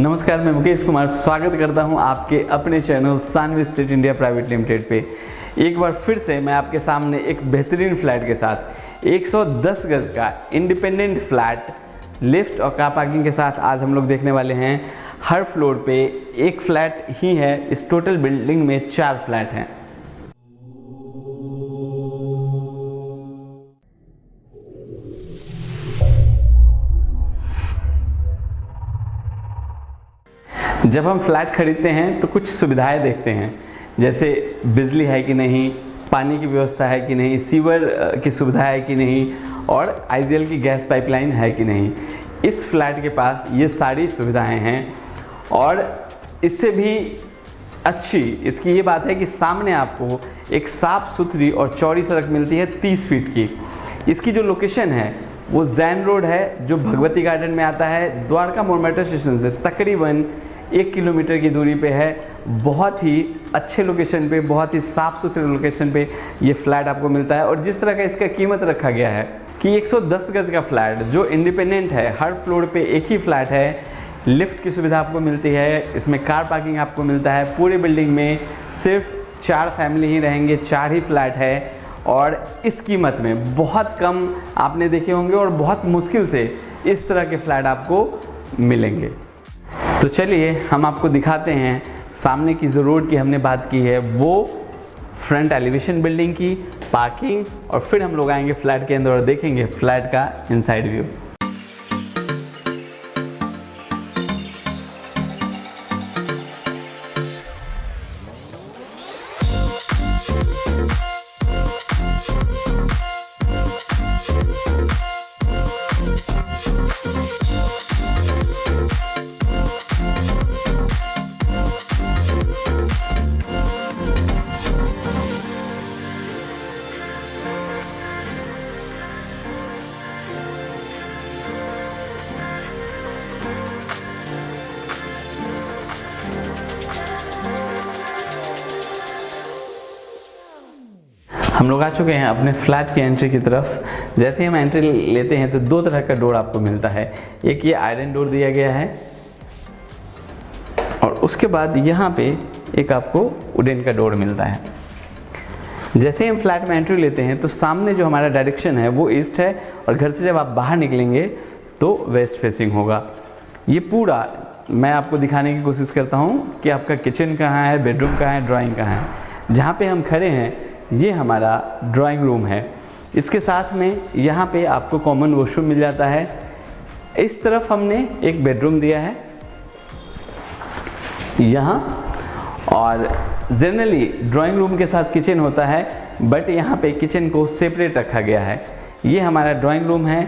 नमस्कार, मैं मुकेश कुमार स्वागत करता हूं आपके अपने channel Saanvi street India private limited पे। एक बार फिर से मैं आपके सामने एक बेहतरीन फ्लैट के साथ 110 गज का इंडिपेंडेंट फ्लैट लिफ्ट और कार पार्किंग के साथ आज हम लोग देखने वाले हैं। हर फ्लोर पे एक फ्लैट ही है, इस टोटल बिल्डिंग में 4 फ्लैट हैं। जब हम फ्लैट खरीदते हैं तो कुछ सुविधाएं देखते हैं, जैसे बिजली है कि नहीं, पानी की व्यवस्था है कि नहीं, सीवर की सुविधा है कि नहीं और आईजीएल की गैस पाइपलाइन है कि नहीं। इस फ्लैट के पास ये सारी सुविधाएं हैं और इससे भी अच्छी इसकी ये बात है कि सामने आपको एक साफ सुथरी और चौड़ी सड़क मिलती है 30 फीट की। इसकी जो लोकेशन है वो जैन रोड है, जो भगवती गार्डन में आता है। द्वारका मोड़ मेट्रो स्टेशन से तकरीबन 1 किलोमीटर की दूरी पे है। बहुत ही अच्छे लोकेशन पे, बहुत ही साफ़ सुथरे लोकेशन पे ये फ्लैट आपको मिलता है। और जिस तरह का इसका कीमत रखा गया है कि 110 गज का फ्लैट जो इंडिपेंडेंट है, हर फ्लोर पे एक ही फ्लैट है, लिफ्ट की सुविधा आपको मिलती है, इसमें कार पार्किंग आपको मिलता है। पूरी बिल्डिंग में सिर्फ 4 फैमिली ही रहेंगे, 4 ही फ्लैट है और इस कीमत में बहुत कम आपने देखे होंगे और बहुत मुश्किल से इस तरह के फ्लैट आपको मिलेंगे। तो चलिए हम आपको दिखाते हैं। सामने की जो रोड की हमने बात की है वो फ्रंट एलिवेशन बिल्डिंग की, पार्किंग, और फिर हम लोग आएंगे फ्लैट के अंदर और देखेंगे फ्लैट का इनसाइड व्यू। हम लोग आ चुके हैं अपने फ्लैट की एंट्री की तरफ। जैसे ही हम एंट्री लेते हैं तो 2 तरह का डोर आपको मिलता है। एक ये आयरन डोर दिया गया है और उसके बाद यहाँ पे एक आपको वुडन का डोर मिलता है। जैसे ही हम फ्लैट में एंट्री लेते हैं तो सामने जो हमारा डायरेक्शन है वो ईस्ट है और घर से जब आप बाहर निकलेंगे तो वेस्ट फेसिंग होगा। ये पूरा मैं आपको दिखाने की कोशिश करता हूँ कि आपका किचन कहाँ है, बेडरूम कहाँ है, ड्राइंग कहाँ है। जहाँ पे हम खड़े हैं ये हमारा ड्राइंग रूम है। इसके साथ में यहाँ पे आपको कॉमन वॉशरूम मिल जाता है। इस तरफ हमने एक बेडरूम दिया है यहाँ, और जनरली ड्राइंग रूम के साथ किचन होता है, बट यहाँ पे किचन को सेपरेट रखा गया है। ये हमारा ड्राइंग रूम है।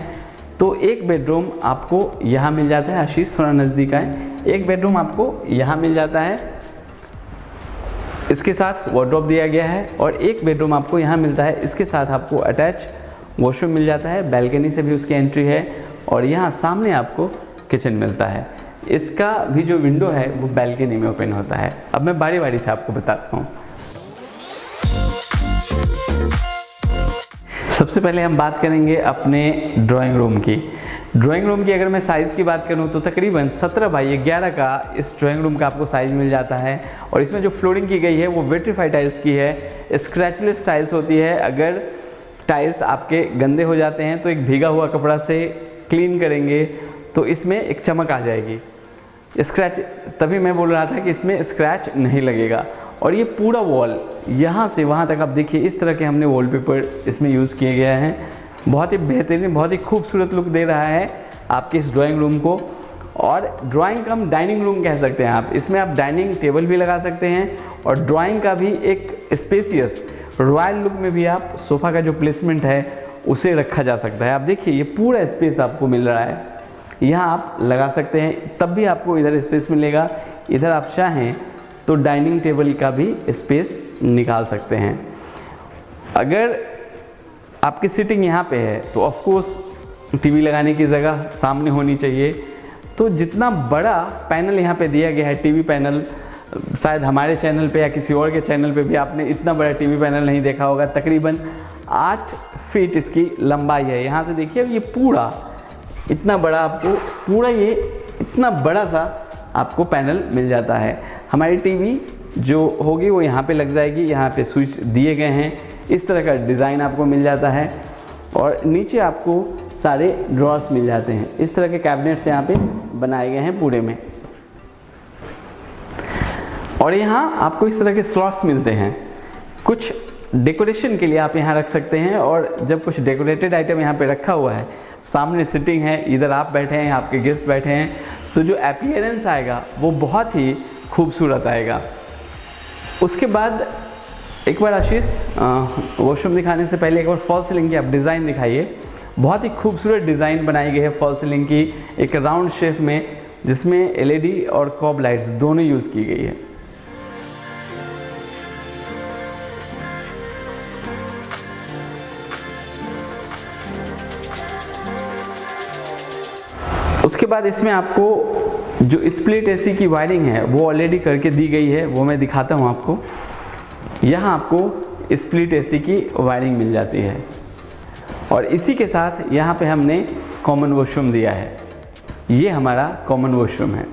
तो एक बेडरूम आपको यहाँ मिल जाता है, आशीष थोड़ा नज़दीक आए, एक बेडरूम आपको यहाँ मिल जाता है। इसके साथ वार्डरोब दिया गया है और एक बेडरूम आपको यहाँ मिलता है। इसके साथ आपको अटैच वॉशरूम मिल जाता है, बैल्कनी से भी उसकी एंट्री है और यहाँ सामने आपको किचन मिलता है। इसका भी जो विंडो है वो बैल्कनी में ओपन होता है। अब मैं बारी बारी से आपको बताता हूँ। सबसे पहले हम बात करेंगे अपने ड्राइंग रूम की। ड्राइंग रूम की अगर मैं साइज़ की बात करूं तो तकरीबन 17 बाई 11 का इस ड्राइंग रूम का आपको साइज़ मिल जाता है। और इसमें जो फ्लोरिंग की गई है वो विट्रीफाइड टाइल्स की है, स्क्रैचलेस टाइल्स होती है। अगर टाइल्स आपके गंदे हो जाते हैं तो एक भीगा हुआ कपड़ा से क्लीन करेंगे तो इसमें एक चमक आ जाएगी। स्क्रैच, तभी मैं बोल रहा था कि इसमें स्क्रैच नहीं लगेगा। और ये पूरा वॉल यहाँ से वहाँ तक आप देखिए, इस तरह के हमने वॉलपेपर इसमें यूज़ किए गए हैं। बहुत ही बेहतरीन, बहुत ही खूबसूरत लुक दे रहा है आपके इस ड्राइंग रूम को। और ड्राइंग कम डाइनिंग रूम कह सकते हैं आप। इसमें आप डाइनिंग टेबल भी लगा सकते हैं और ड्राइंग का भी एक स्पेसियस रॉयल लुक में भी आप सोफ़ा का जो प्लेसमेंट है उसे रखा जा सकता है। आप देखिए ये पूरा स्पेस आपको मिल रहा है, यहाँ आप लगा सकते हैं, तब भी आपको इधर स्पेस मिलेगा। इधर आप चाहें तो डाइनिंग टेबल का भी स्पेस निकाल सकते हैं। अगर आपकी सीटिंग यहाँ पे है तो ऑफ कोर्स टीवी लगाने की जगह सामने होनी चाहिए। तो जितना बड़ा पैनल यहाँ पे दिया गया है, टीवी पैनल, शायद हमारे चैनल पे या किसी और के चैनल पे भी आपने इतना बड़ा टीवी पैनल नहीं देखा होगा। तकरीबन 8 फीट इसकी लंबाई है। यहाँ से देखिए ये पूरा इतना बड़ा, आपको पूरा ये इतना बड़ा सा आपको पैनल मिल जाता है। हमारी टीवी जो होगी वो यहाँ पे लग जाएगी, यहाँ पे स्विच दिए गए हैं, इस तरह का डिज़ाइन आपको मिल जाता है। और नीचे आपको सारे ड्रॉर्स मिल जाते हैं, इस तरह के कैबिनेट्स यहाँ पे बनाए गए हैं पूरे में। और यहाँ आपको इस तरह के स्लॉट्स मिलते हैं, कुछ डेकोरेशन के लिए आप यहाँ रख सकते हैं। और जब कुछ डेकोरेटेड आइटम यहाँ पे रखा हुआ है, सामने सिटिंग है, इधर आप बैठे हैं, आपके गेस्ट बैठे हैं, तो जो अपीयरेंस आएगा वो बहुत ही खूबसूरत आएगा। उसके बाद एक बार आशीष वॉशरूम दिखाने से पहले एक बार फॉल सीलिंग की आप डिज़ाइन दिखाइए। बहुत ही खूबसूरत डिज़ाइन बनाई गई है फॉल सीलिंग की, एक राउंड शेप में, जिसमें एलईडी और कॉब लाइट्स दोनों यूज़ की गई है। उसके बाद इसमें आपको जो स्प्लिट एसी की वायरिंग है वो ऑलरेडी करके दी गई है, वो मैं दिखाता हूँ आपको। यहाँ आपको स्प्लिट एसी की वायरिंग मिल जाती है और इसी के साथ यहाँ पे हमने कॉमन वॉशरूम दिया है। ये हमारा कॉमन वॉशरूम है।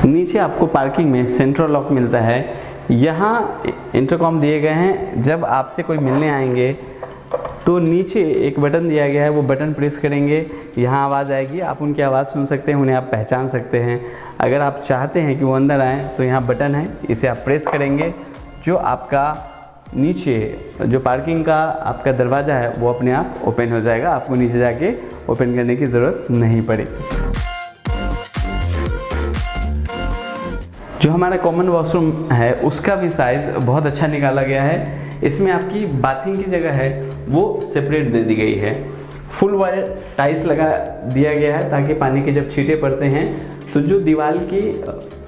नीचे आपको पार्किंग में सेंट्रल लॉक मिलता है। यहाँ इंटरकॉम दिए गए हैं, जब आपसे कोई मिलने आएंगे तो नीचे एक बटन दिया गया है, वो बटन प्रेस करेंगे, यहाँ आवाज़ आएगी, आप उनकी आवाज़ सुन सकते हैं, उन्हें आप पहचान सकते हैं। अगर आप चाहते हैं कि वो अंदर आएँ तो यहाँ बटन है, इसे आप प्रेस करेंगे, जो आपका नीचे जो पार्किंग का आपका दरवाज़ा है वो अपने आप ओपन हो जाएगा, आपको नीचे जाके ओपन करने की ज़रूरत नहीं पड़ेगी। जो हमारा कॉमन वॉशरूम है उसका भी साइज़ बहुत अच्छा निकाला गया है। इसमें आपकी बाथिंग की जगह है वो सेपरेट दे दी गई है। फुल वायर टाइल्स लगा दिया गया है ताकि पानी के जब छींटे पड़ते हैं तो जो दीवार की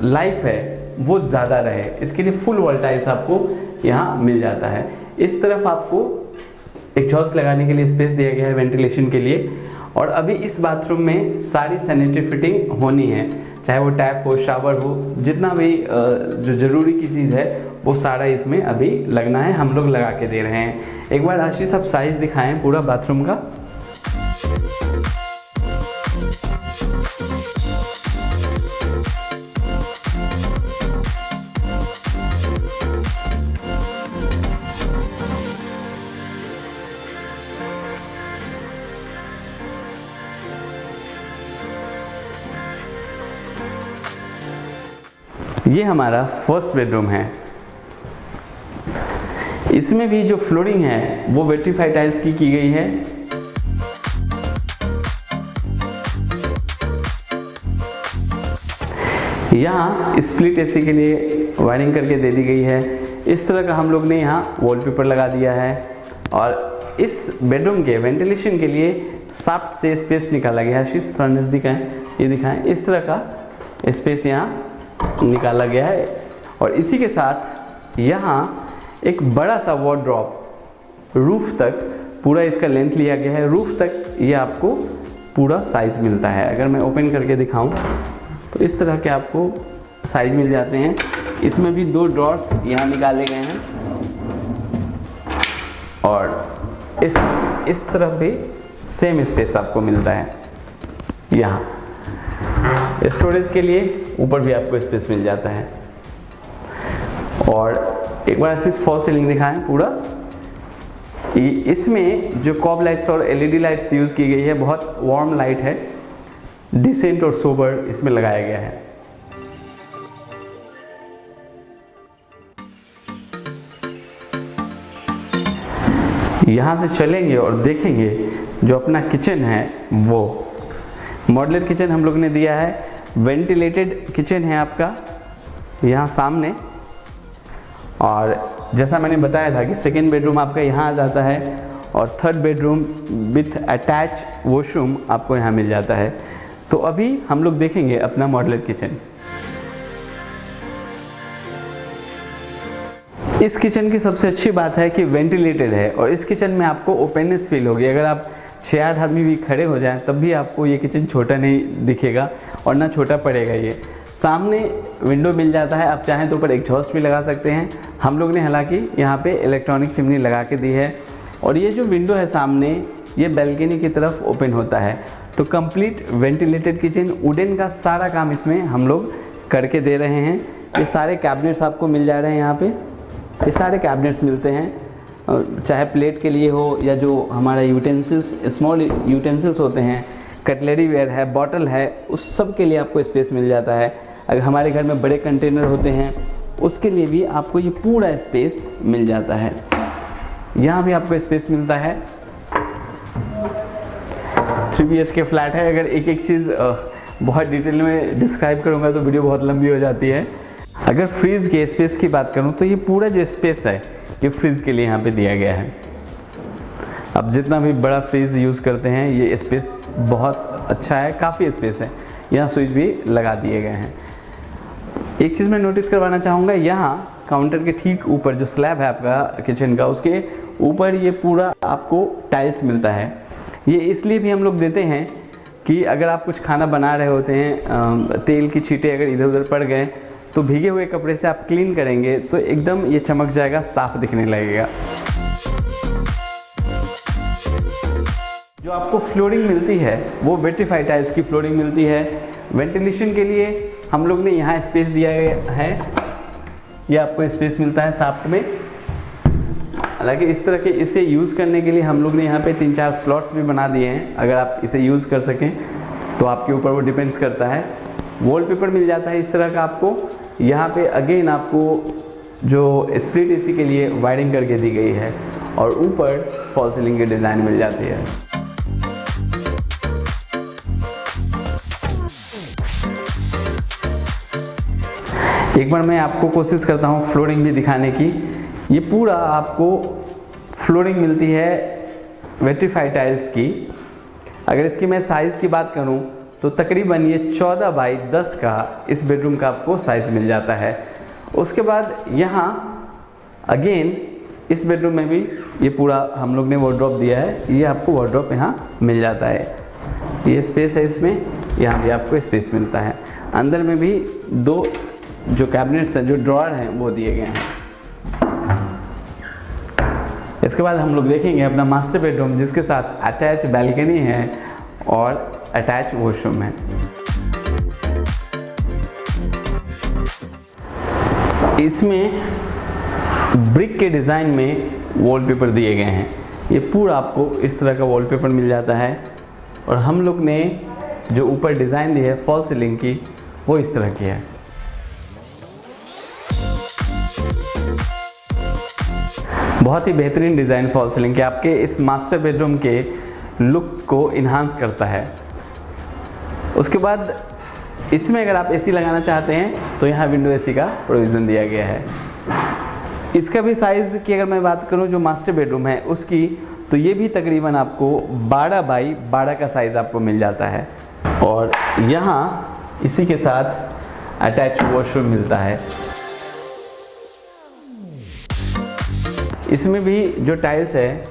लाइफ है वो ज़्यादा रहे, इसके लिए फुल वॉल टाइल्स आपको यहाँ मिल जाता है। इस तरफ आपको एग्जॉस्ट लगाने के लिए स्पेस दिया गया है वेंटिलेशन के लिए। और अभी इस बाथरूम में सारी सैनिटरी फिटिंग होनी है, चाहे वो टैप हो, शावर हो, जितना भी जो ज़रूरी की चीज़ है वो सारा इसमें अभी लगना है, हम लोग लगा के दे रहे हैं। एक बार आशीष आप साइज़ दिखाएं पूरा बाथरूम का। ये हमारा फर्स्ट बेडरूम है। इसमें भी जो फ्लोरिंग है वो वेट्रीफाइड टाइल्स की गई है। यहाँ स्प्लिट एसी के लिए वायरिंग करके दे दी गई है। इस तरह का हम लोग ने यहाँ वॉलपेपर लगा दिया है। और इस बेडरूम के वेंटिलेशन के लिए साफ्ट से स्पेस निकाला गया है। थोड़ा नज़दीक है, ये दिखाएं, इस तरह का स्पेस यहाँ निकाला गया है। और इसी के साथ यहाँ एक बड़ा सा वार्डरोब रूफ तक पूरा इसका लेंथ लिया गया है। रूफ तक ये आपको पूरा साइज़ मिलता है। अगर मैं ओपन करके दिखाऊं तो इस तरह के आपको साइज़ मिल जाते हैं। इसमें भी 2 ड्रॉर्स यहाँ निकाले गए हैं और इस तरफ भी सेम स्पेस आपको मिलता है। यहाँ स्टोरेज के लिए ऊपर भी आपको स्पेस मिल जाता है। और एक बार ऐसे फॉल सीलिंग दिखाएं पूरा। इसमें जो कॉब लाइट्स और एलईडी लाइट्स यूज़ की गई है, बहुत वार्म लाइट है, डिसेंट और सोबर इसमें लगाया गया है। यहाँ से चलेंगे और देखेंगे जो अपना किचन है वो मॉड्यूलर किचन हम लोग ने दिया है। वेंटिलेटेड किचन है आपका यहाँ सामने। और जैसा मैंने बताया था कि सेकेंड बेडरूम आपका यहाँ आ जाता है और third bedroom with attach washroom आपको यहाँ मिल जाता है। तो अभी हम लोग देखेंगे अपना मॉड्यूलर किचन। इस किचन की सबसे अच्छी बात है कि वेंटिलेटेड है और इस किचन में आपको ओपननेस फील होगी। अगर आप 6-8 आदमी भी खड़े हो जाएं तब भी आपको ये किचन छोटा नहीं दिखेगा और ना छोटा पड़ेगा। ये सामने विंडो मिल जाता है, आप चाहें तो ऊपर एग्जॉस्ट भी लगा सकते हैं। हम लोग ने हालांकि यहाँ पे इलेक्ट्रॉनिक चिमनी लगा के दी है। और ये जो विंडो है सामने, ये बैल्कनी की तरफ ओपन होता है। तो कंप्लीट वेंटिलेटेड किचन, वुडन का सारा काम इसमें हम लोग करके दे रहे हैं। ये सारे कैबिनेट्स आपको मिल जा रहे हैं यहाँ पे, ये सारे कैबिनेट्स मिलते हैं, चाहे प्लेट के लिए हो या जो हमारा यूटेंसिल्स, स्मॉल यूटेंसिल्स होते हैं, कटलरी वेयर है, बॉटल है, उस सब के लिए आपको स्पेस मिल जाता है। अगर हमारे घर में बड़े कंटेनर होते हैं उसके लिए भी आपको ये पूरा स्पेस मिल जाता है। यहाँ भी आपको स्पेस मिलता है। 3 BHK फ्लैट है। अगर एक एक चीज़ बहुत डिटेल में डिस्क्राइब करूँगा तो वीडियो बहुत लंबी हो जाती है। अगर फ्रिज के स्पेस की बात करूँ तो ये पूरा जो स्पेस है ये फ्रिज के लिए यहाँ पे दिया गया है। अब जितना भी बड़ा फ्रिज यूज़ करते हैं ये स्पेस बहुत अच्छा है, काफ़ी स्पेस है। यहाँ स्विच भी लगा दिए गए हैं। एक चीज़ मैं नोटिस करवाना चाहूँगा, यहाँ काउंटर के ठीक ऊपर जो स्लैब है आपका किचन का, उसके ऊपर ये पूरा आपको टाइल्स मिलता है। ये इसलिए भी हम लोग देते हैं कि अगर आप कुछ खाना बना रहे होते हैं, तेल की छींटे अगर इधर उधर पड़ गए तो भीगे हुए कपड़े से आप क्लीन करेंगे तो एकदम ये चमक जाएगा, साफ दिखने लगेगा। जो आपको फ्लोरिंग मिलती है वो वेट्रीफाइड टाइल्स की फ्लोरिंग मिलती है। वेंटिलेशन के लिए हम लोग ने यहाँ स्पेस दिया गया है, ये आपको स्पेस मिलता है शाफ्ट में। हालांकि इस तरह के इसे यूज़ करने के लिए हम लोग ने यहाँ पे 3-4 स्लॉट्स भी बना दिए हैं। अगर आप इसे यूज़ कर सकें तो आपके ऊपर वो डिपेंड्स करता है। वॉलपेपर मिल जाता है इस तरह का आपको। यहाँ पे अगेन आपको जो स्प्लिट एसी के लिए वायरिंग करके दी गई है और ऊपर फॉल सीलिंग की डिज़ाइन मिल जाती है। एक बार मैं आपको कोशिश करता हूँ फ्लोरिंग भी दिखाने की। ये पूरा आपको फ्लोरिंग मिलती है वेट्रीफाइड टाइल्स की। अगर इसकी मैं साइज़ की बात करूँ तो तकरीबन ये 14 बाई 10 का इस बेडरूम का आपको साइज़ मिल जाता है। उसके बाद यहाँ अगेन इस बेडरूम में भी ये पूरा हम लोग ने वार्डरोब दिया है। ये आपको वार्डरोब यहाँ मिल जाता है। ये स्पेस है, इसमें यहाँ भी आपको स्पेस मिलता है। अंदर में भी 2 जो कैबिनेट्स हैं, जो ड्रॉअर हैं, वो दिए गए हैं। इसके बाद हम लोग देखेंगे अपना मास्टर बेडरूम, जिसके साथ अटैच बैल्कनी है और अटैच वॉशरूम है। इसमें ब्रिक के डिज़ाइन में वॉलपेपर दिए गए हैं। ये पूरा आपको इस तरह का वॉलपेपर मिल जाता है और हम लोग ने जो ऊपर डिज़ाइन दी है फॉल सीलिंग की वो इस तरह की है। बहुत ही बेहतरीन डिज़ाइन फॉल सीलिंग के आपके इस मास्टर बेडरूम के लुक को इन्हांस करता है। उसके बाद इसमें अगर आप एसी लगाना चाहते हैं तो यहाँ विंडो एसी का प्रोविज़न दिया गया है। इसका भी साइज़ की अगर मैं बात करूँ जो मास्टर बेडरूम है उसकी, तो ये भी तकरीबन आपको 12 बाई 12 का साइज़ आपको मिल जाता है। और यहाँ इसी के साथ अटैच वॉशरूम मिलता है। इसमें भी जो टाइल्स है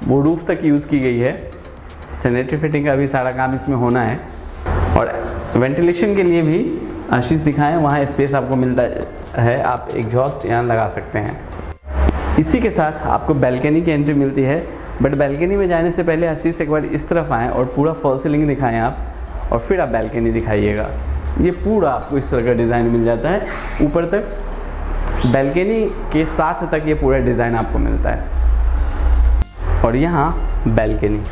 वो रूफ तक यूज़ की गई है। सैनिटरी फिटिंग का भी सारा काम इसमें होना है। और वेंटिलेशन के लिए भी आशीष दिखाएं, वहाँ स्पेस आपको मिलता है, आप एग्जॉस्ट यहाँ लगा सकते हैं। इसी के साथ आपको बैल्कनी की एंट्री मिलती है। बट बैल्कनी में जाने से पहले आशीष एक बार इस तरफ आएँ और पूरा फॉल सीलिंग दिखाएँ आप, और फिर आप बैल्कनी दिखाइएगा। ये पूरा आपको इस तरह का डिज़ाइन मिल जाता है ऊपर तक। बैल्कनी के साथ तक ये पूरा डिज़ाइन आपको मिलता है। और यहाँ बैल्कनी,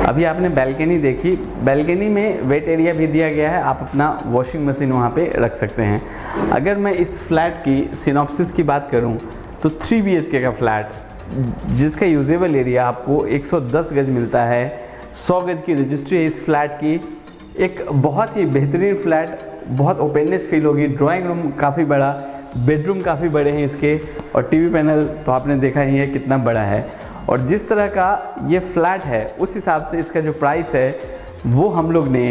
अभी आपने बैल्कनी देखी। बैल्कनी में वेट एरिया भी दिया गया है, आप अपना वॉशिंग मशीन वहाँ पे रख सकते हैं। अगर मैं इस फ्लैट की सिनॉप्सिस की बात करूँ तो 3 BHK का फ्लैट जिसका यूजेबल एरिया आपको 110 गज मिलता है। 100 गज की रजिस्ट्री है इस फ्लैट की। एक बहुत ही बेहतरीन फ्लैट, बहुत ओपननेस फील होगी। ड्राइंग रूम काफ़ी बड़ा, बेडरूम काफ़ी बड़े हैं इसके, और टीवी पैनल तो आपने देखा ही है कितना बड़ा है। और जिस तरह का ये फ्लैट है उस हिसाब से इसका जो प्राइस है वो हम लोग ने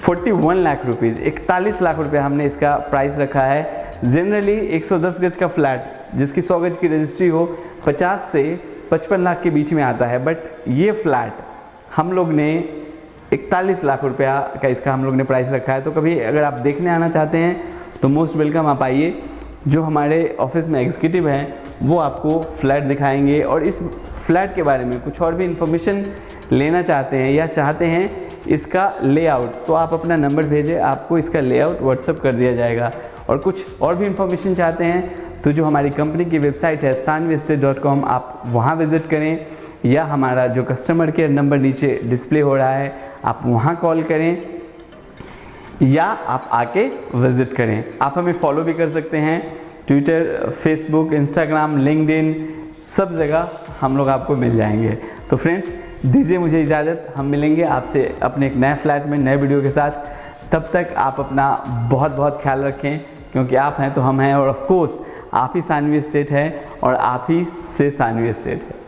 41 लाख रुपीज़, 41 लाख रुपये हमने इसका प्राइस रखा है। जनरली 110 गज का फ्लैट जिसकी 100 गज की रजिस्ट्री हो 50 से 55 लाख के बीच में आता है। बट ये फ्लैट हम लोग ने 41 लाख रुपया का इसका हम लोग ने प्राइस रखा है। तो कभी अगर आप देखने आना चाहते हैं तो मोस्ट वेलकम, आप आइए। जो हमारे ऑफिस में एग्जीक्यूटिव हैं वो आपको फ्लैट दिखाएंगे, और इस फ्लैट के बारे में कुछ और भी इंफॉर्मेशन लेना चाहते हैं या चाहते हैं इसका लेआउट, तो आप अपना नंबर भेजें, आपको इसका लेआउट व्हाट्सअप कर दिया जाएगा। और कुछ और भी इंफॉर्मेशन चाहते हैं तो जो हमारी कंपनी की वेबसाइट है sanviestate.com, आप वहाँ विज़िट करें, या हमारा जो कस्टमर केयर नंबर नीचे डिस्प्ले हो रहा है आप वहाँ कॉल करें, या आप आके विज़िट करें। आप हमें फॉलो भी कर सकते हैं, ट्विटर, फेसबुक, इंस्टाग्राम, लिंक्डइन, सब जगह हम लोग आपको मिल जाएंगे। तो फ्रेंड्स, दीजिए मुझे इजाज़त, हम मिलेंगे आपसे अपने एक नए फ्लैट में नए वीडियो के साथ। तब तक आप अपना बहुत बहुत ख्याल रखें, क्योंकि आप हैं तो हम हैं, और ऑफ कोर्स आप ही सानवी एस्टेट है और आप ही से सानवी एस्टेट है।